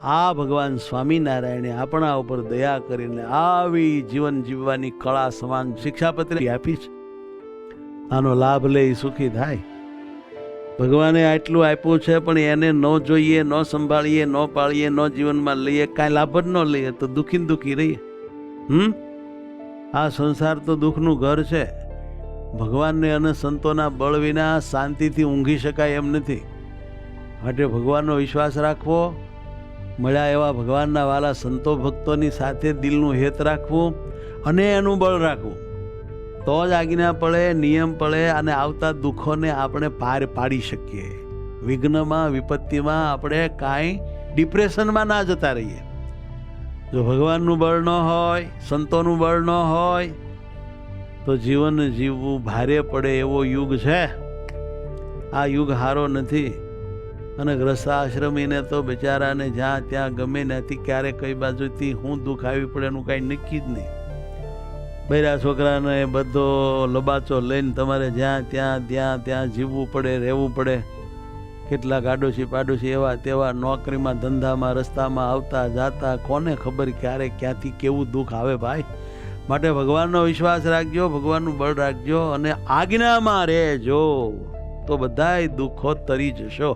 આ ભગવાન સ્વામિનારાયણે આપણા ઉપર દયા કરીને આવી જીવન જીવવાની કળા સમાન શિક્ષાપત્રી આપી છે. આનો લાભ લઈ સુખી થાય. ભગવાને આટલું આપ્યું છે, પણ એને ન જોઈએ, ન સંભાળીએ, ન પાળીએ, ન જીવનમાં લઈએ, કાંઈ લાભ જ ન લઈએ તો દુઃખી દુઃખી રહીએ. આ સંસાર તો દુઃખનું ઘર છે. ભગવાનને અને સંતોના બળ વિના શાંતિથી ઊંઘી શકાય એમ નથી. માટે ભગવાનનો વિશ્વાસ રાખવો, મળ્યા એવા ભગવાનના વાલા સંતો ભક્તોની સાથે દિલનું હેત રાખવું અને એનું બળ રાખવું, તો જ આજ્ઞા પડે, નિયમ પડે અને આવતા દુઃખોને આપણે પાર પાડી શકીએ. વિઘ્નમાં વિપત્તિમાં આપણે કાંઈ ડિપ્રેશનમાં ના જતા રહીએ. જો ભગવાનનું બળ ન હોય, સંતોનું બળ ન હોય તો જીવન જીવવું ભારે પડે એવો યુગ છે. આ યુગ સારો નથી. અને ગ્રસ્તાશ્રમીને તો બિચારાને જ્યાં ત્યાં ગમે નથી, ક્યારે કઈ બાજુથી હું દુઃખ આવી પડે એનું કાંઈ નક્કી જ નહીં. બૈરા છોકરાને બધો લબાચો લઈને તમારે જ્યાં ત્યાં જીવવું પડે, રહેવું પડે. કેટલાક આડોશી પાડોશી એવા તેવા નોકરીમાં, ધંધામાં, રસ્તામાં આવતા જાતા, કોને ખબર ક્યારે ક્યાંથી કેવું દુઃખ આવે ભાઈ. માટે ભગવાનનો વિશ્વાસ રાખજો, ભગવાનનું બળ રાખજો અને આજ્ઞામાં રહેજો, તો બધાય દુઃખો તરી જશો.